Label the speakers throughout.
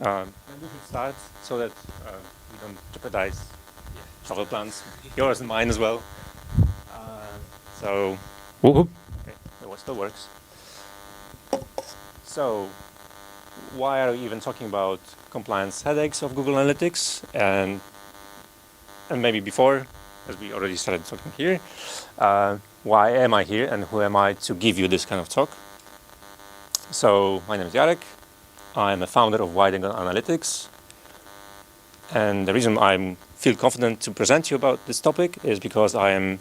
Speaker 1: Maybe we should start so that we don't jeopardize travel plans, yours and mine as well. So, whoop, okay, that still works. So, why are we even talking about compliance headaches of Google Analytics? And maybe before, as we already started talking here, why am I here and who am I to give you this kind of talk? So, my name is Jarek. I'm a founder of Wide Angle Analytics. And the reason I feel confident to present to you about this topic is because I am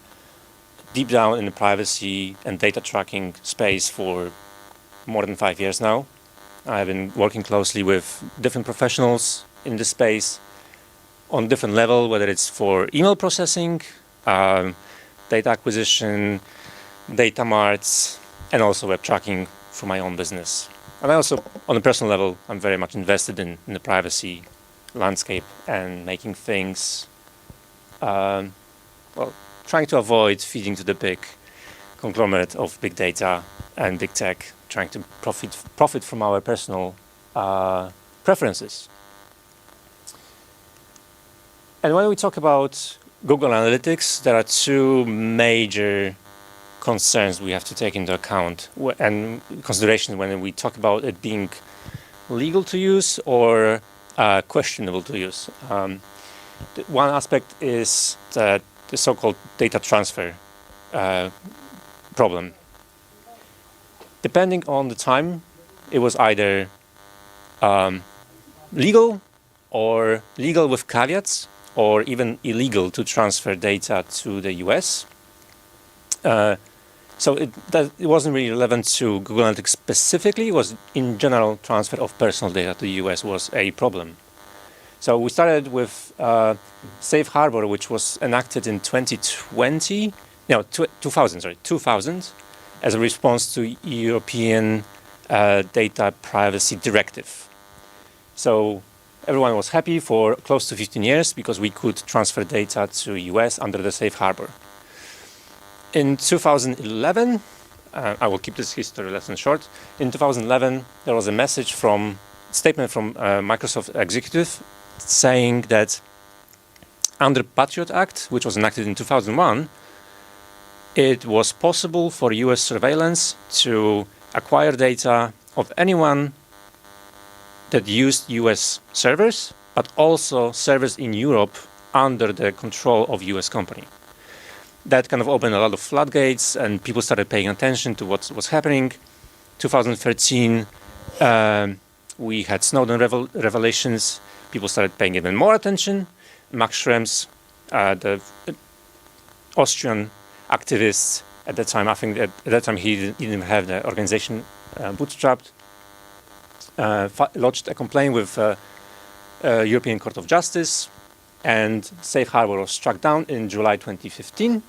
Speaker 1: deep down in the privacy and data tracking space for more than 5 years now. I've been working closely with different professionals in this space on different level, whether it's for email processing, data acquisition, data marts, and also web tracking for my own business. And I also, on a personal level, I'm very much invested in the privacy landscape and making things, trying to avoid feeding to the big conglomerate of big data and big tech, trying to profit from our personal preferences. And when we talk about Google Analytics, there are two major concerns we have to take into account and consideration when we talk about it being legal to use or questionable to use. One aspect is that the so-called data transfer problem. Depending on the time, it was either legal or legal with caveats, or even illegal to transfer data to the US. So it wasn't really relevant to Google Analytics specifically. It was in general transfer of personal data to the US was a problem. So we started with Safe Harbor, which was enacted in 2000, as a response to European Data Privacy Directive. So everyone was happy for close to 15 years because we could transfer data to US under the Safe Harbor. In 2011, I will keep this history lesson short. In 2011, there was a statement from Microsoft executive saying that under Patriot Act, which was enacted in 2001, it was possible for US surveillance to acquire data of anyone that used US servers, but also servers in Europe under the control of US company. That kind of opened a lot of floodgates and people started paying attention to what was happening. 2013, we had Snowden revelations. People started paying even more attention. Max Schrems, the Austrian activist at that time, I think at that time he didn't have the organization bootstrapped, lodged a complaint with European Court of Justice, and Safe Harbor was struck down in July 2015.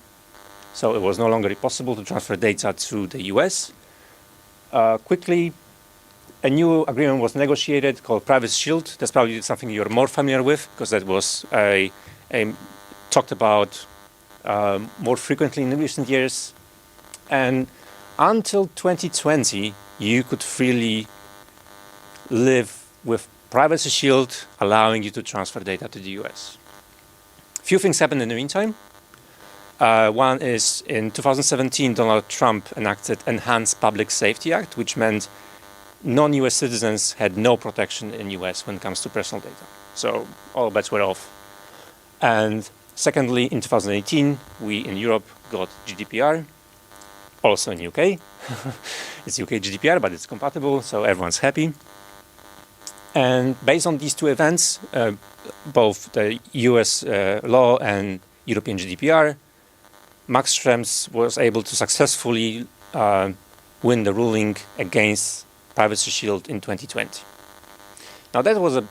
Speaker 1: So it was no longer possible to transfer data to the US. Quickly, a new agreement was negotiated called Privacy Shield. That's probably something you're more familiar with because that was talked about more frequently in recent years. And until 2020, you could freely live with Privacy Shield, allowing you to transfer data to the US. Few things happened in the meantime. One is in 2017, Donald Trump enacted Enhanced Public Safety Act, which meant non-US citizens had no protection in US when it comes to personal data. So all bets were off. And secondly, in 2018, we in Europe got GDPR, also in UK. It's UK GDPR, but it's compatible, so everyone's happy. And based on these two events, both the US law and European GDPR, Max Schrems was able to successfully win the ruling against Privacy Shield in 2020. Now that was a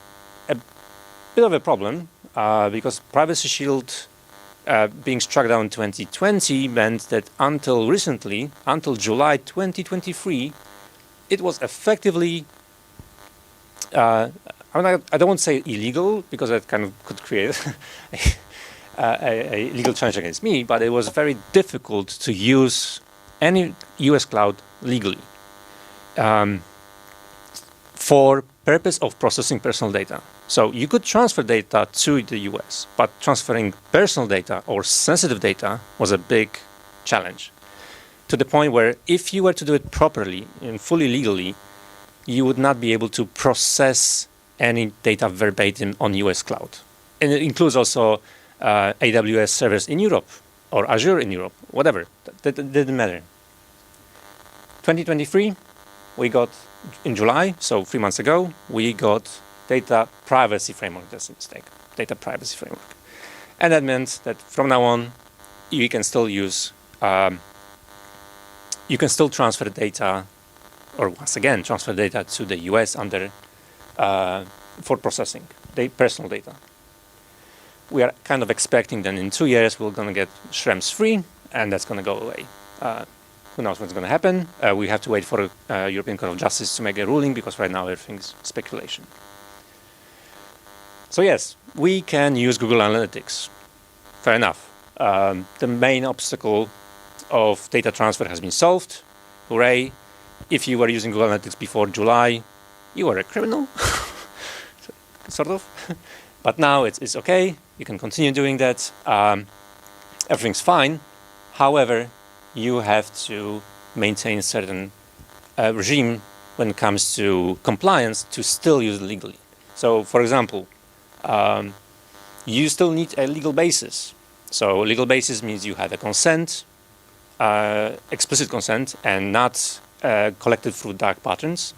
Speaker 1: bit of a problem because Privacy Shield being struck down in 2020 meant that until recently, until July 2023, it was effectively I don't want to say illegal because that kind of could create a legal challenge against me, but it was very difficult to use any US cloud legally for purpose of processing personal data. So you could transfer data to the US, but transferring personal data or sensitive data was a big challenge, to the point where if you were to do it properly and fully legally, you would not be able to process any data verbatim on US cloud. And it includes also AWS servers in Europe or Azure in Europe, whatever, that didn't matter. 2023, we got, in July, so 3 months ago, we got data privacy framework. That's a mistake, data privacy framework. And that meant that from now on, you can still use, you can still transfer data, or once again, transfer data to the US under, for processing, personal data. We are kind of expecting that in 2 years, we're gonna get Schrems free, and that's gonna go away. Who knows what's going to happen? We have to wait for European Court of Justice to make a ruling, because right now everything's speculation. So yes, we can use Google Analytics. Fair enough. The main obstacle of data transfer has been solved. Hooray. If you were using Google Analytics before July, you were a criminal, sort of. But now it's okay. You can continue doing that. Everything's fine. However, you have to maintain a certain regime when it comes to compliance to still use it legally. So, for example, you still need a legal basis. So, legal basis means you have a consent, explicit consent, and not collected through dark patterns.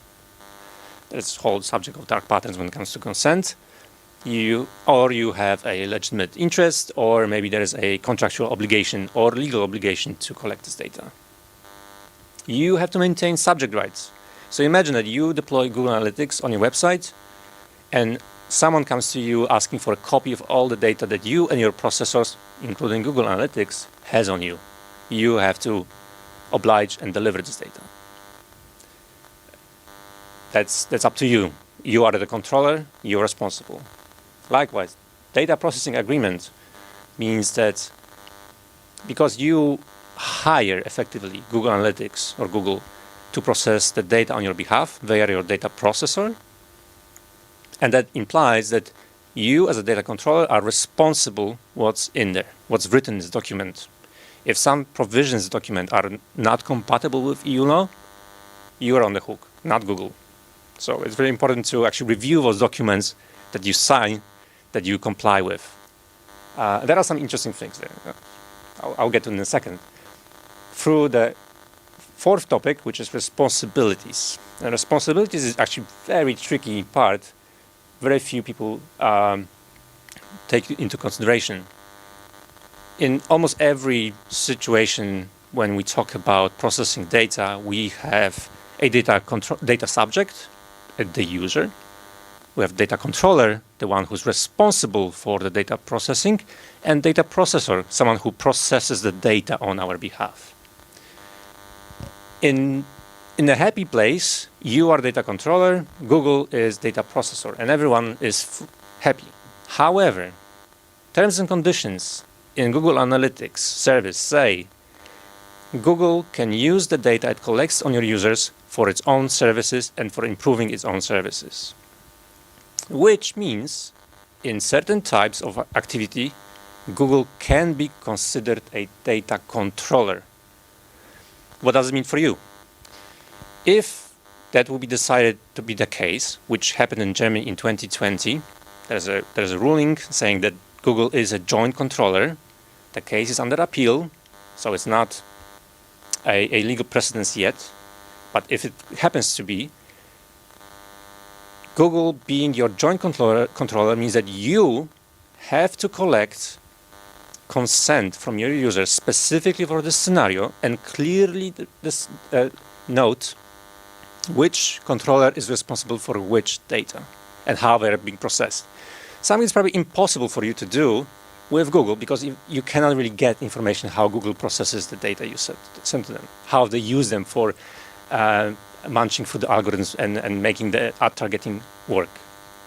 Speaker 1: That's the whole subject of dark patterns when it comes to consent. You have a legitimate interest, or maybe there is a contractual obligation or legal obligation to collect this data. You have to maintain subject rights. So imagine that you deploy Google Analytics on your website, and someone comes to you asking for a copy of all the data that you and your processors, including Google Analytics, has on you. You have to oblige and deliver this data. That's up to you. You are the controller, you're responsible. Likewise, data processing agreement means that because you hire effectively Google Analytics or Google to process the data on your behalf via your data processor, and that implies that you as a data controller are responsible what's in there, what's written in this document. If some provisions in the document are not compatible with EU law, you are on the hook, not Google. So it's very important to actually review those documents that you sign, that you comply with. There are some interesting things there. I'll get to in a second. Through the fourth topic, which is responsibilities. And responsibilities is actually a very tricky part. Very few people take it into consideration. In almost every situation when we talk about processing data, we have a data subject, the user. We have data controller, the one who's responsible for the data processing, and data processor, someone who processes the data on our behalf. In a happy place, you are data controller, Google is data processor, and everyone is happy. However, terms and conditions in Google Analytics service say Google can use the data it collects on your users for its own services and for improving its own services. Which means, in certain types of activity, Google can be considered a data controller. What does it mean for you? If that will be decided to be the case, which happened in Germany in 2020, there's a ruling saying that Google is a joint controller. The case is under appeal, so it's not a legal precedence yet. But if it happens to be, Google being your joint controller means that you have to collect consent from your users specifically for this scenario and clearly note which controller is responsible for which data and how they're being processed. Something is probably impossible for you to do with Google because you cannot really get information how Google processes the data you send to them, how they use them for munching through the algorithms and making the ad targeting work.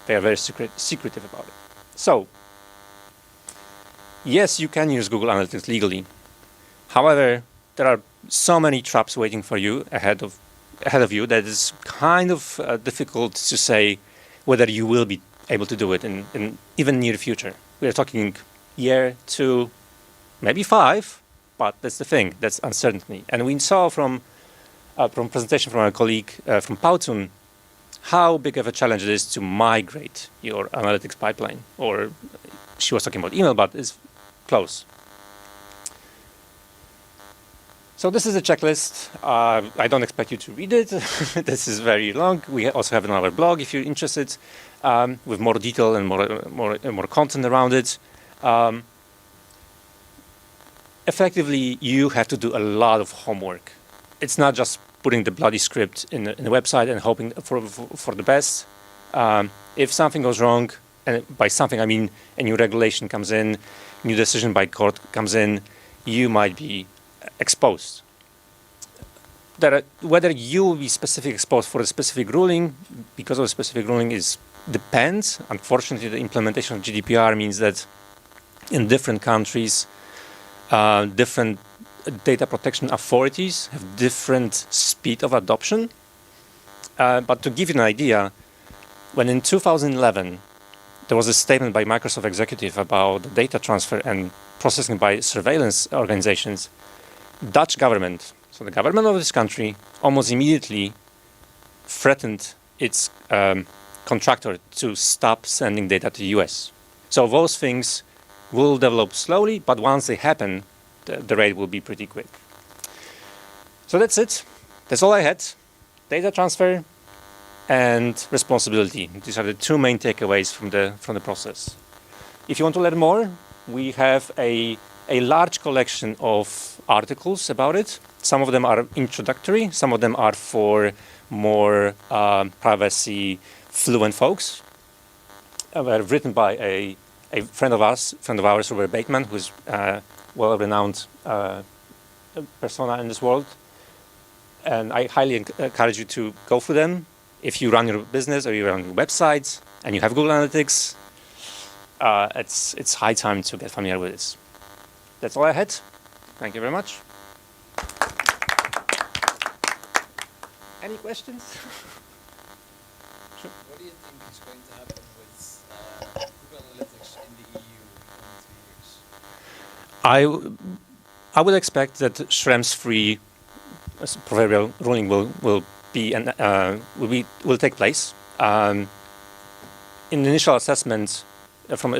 Speaker 1: They are very secretive about it. So, yes, you can use Google Analytics legally. However, there are so many traps waiting for you ahead of you that it's kind of difficult to say whether you will be able to do it in even near future. We are talking year, 2, maybe 5, but that's the thing, that's uncertainty. And we saw from presentation from our colleague from Powtoon how big of a challenge it is to migrate your analytics pipeline. Or she was talking about email, but it's close. So this is a checklist. I don't expect you to read it. This is very long. We also have another blog if you're interested, with more detail and more content around it. Effectively, you have to do a lot of homework. It's not just putting the bloody script in the website and hoping for the best. If something goes wrong, and by something I mean a new regulation comes in, new decision by court comes in, you might be exposed. Whether you will be specifically exposed for a specific ruling, because of a specific ruling, depends. Unfortunately, the implementation of GDPR means that in different countries, different data protection authorities have different speed of adoption. But to give you an idea, when in 2011, there was a statement by Microsoft executive about data transfer and processing by surveillance organizations, Dutch government, so the government of this country, almost immediately threatened its contractor to stop sending data to the US. So those things will develop slowly, but once they happen, the rate will be pretty quick. So that's it. That's all I had. Data transfer and responsibility. These are the two main takeaways from the process. If you want to learn more, we have a large collection of articles about it. Some of them are introductory, some of them are for more privacy fluent folks. Were written by a friend of ours, Robert Bateman, who's well-renowned persona in this world. And I highly encourage you to go through them. If you run your business or you run your website and you have Google Analytics, it's high time to get familiar with this. That's all I had. Thank you very much. Any questions? Sure.
Speaker 2: What do you think is going to happen with Google Analytics in the EU in 2 years?
Speaker 1: I would expect that Schrems free proverbial ruling will take place. In the initial assessment from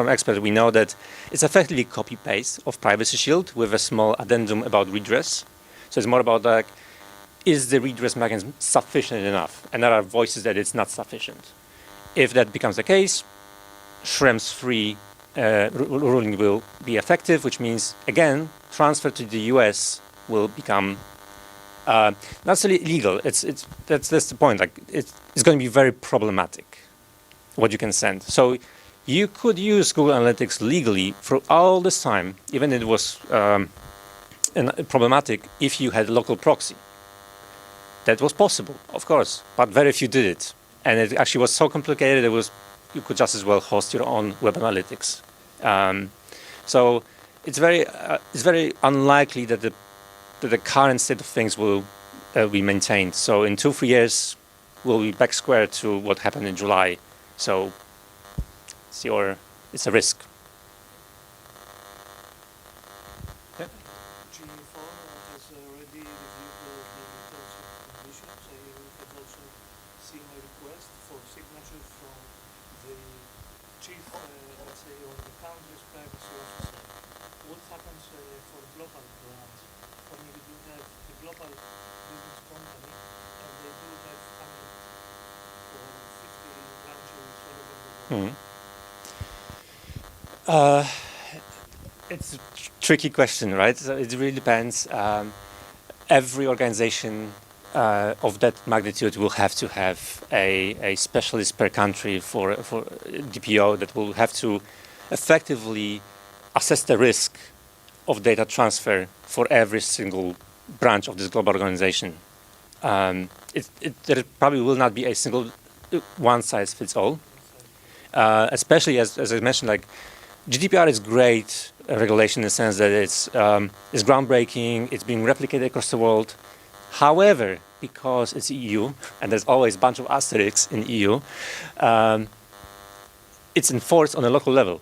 Speaker 1: experts, we know that it's effectively copy-paste of Privacy Shield with a small addendum about redress. So it's more about like, is the redress mechanism sufficient enough? And there are voices that it's not sufficient. If that becomes the case, Schrems-free ruling will be effective, which means, again, transfer to the US will become not necessarily illegal. That's the point. Like it's going to be very problematic what you can send. So you could use Google Analytics legally for all this time, even if it was problematic if you had a local proxy. That was possible, of course, but very few did it. And it actually was so complicated, you could just as well host your own web analytics. So it's very unlikely that the current state of things will be maintained. So in 2-3 years, we'll be back square to what happened in July. So it's a risk.
Speaker 3: GE4 has already reviewed the terms and conditions. You have also seen a request for signature from the chief, let's say, or the country's privacy officer. What happens for global brands? I mean, we do have the global business company, and they do have 100 or 50 branches all over the world.
Speaker 1: It's a tricky question, right? So it really depends. Every organization of that magnitude will have to have a specialist per country for DPO that will have to effectively assess the risk of data transfer for every single branch of this global organization. There probably will not be a single one-size-fits-all, especially as I mentioned, like GDPR is great regulation in the sense that it's groundbreaking, it's being replicated across the world. However, because it's EU, and there's always a bunch of asterisks in EU, it's enforced on a local level.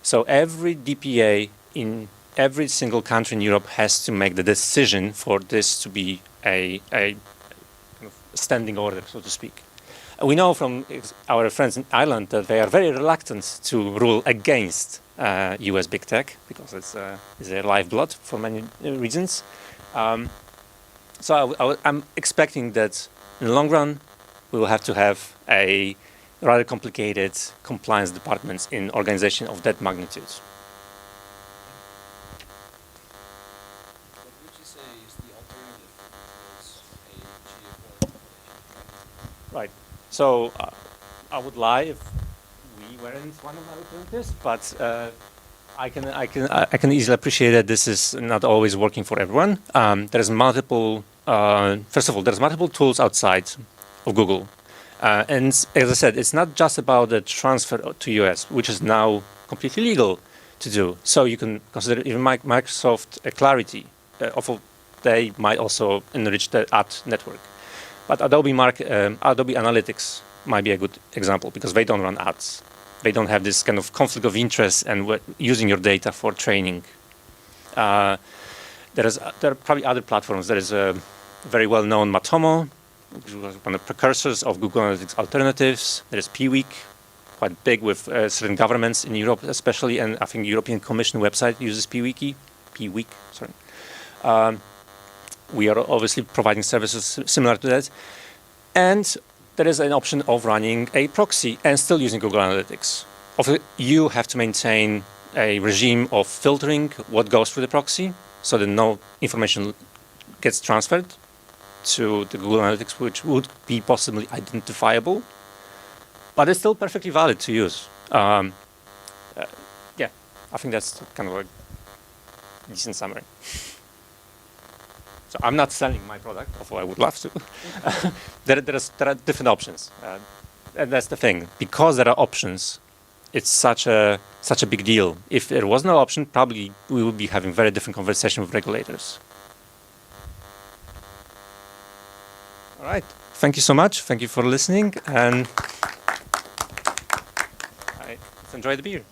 Speaker 1: So every DPA in every single country in Europe has to make the decision for this to be a kind of standing order, so to speak. We know from our friends in Ireland that they are very reluctant to rule against US big tech because it's their lifeblood for many reasons. So I'm expecting that in the long run, we will have to have a rather complicated compliance departments in organization of that magnitude.
Speaker 2: What would you say is the alternative towards a GA4 implementation?
Speaker 1: Right. So I would lie if we weren't one of my alternatives, but I can easily appreciate that this is not always working for everyone. There's multiple. First of all, there's multiple tools outside of Google, and as I said, it's not just about the transfer to US, which is now completely legal to do. So you can consider even Microsoft Clarity. Although they might also enrich the ad network. But Adobe Analytics might be a good example because they don't run ads. They don't have this kind of conflict of interest and using your data for training. There are probably other platforms. There is a very well-known Matomo, which was one of the precursors of Google Analytics alternatives. There is Peeweek, quite big with certain governments in Europe especially, and I think the European Commission website uses Peeweek, sorry. We are obviously providing services similar to that. And there is an option of running a proxy and still using Google Analytics. You have to maintain a regime of filtering what goes through the proxy so that no information gets transferred to the Google Analytics, which would be possibly identifiable. But it's still perfectly valid to use. Yeah, I think that's kind of a decent summary. So I'm not selling my product, although I would love to. there are different options, and that's the thing. Because there are options, it's such a big deal. If there was no option, probably we would be having very different conversation with regulators. All right. Thank you so much. Thank you for listening, and let's enjoy the beer.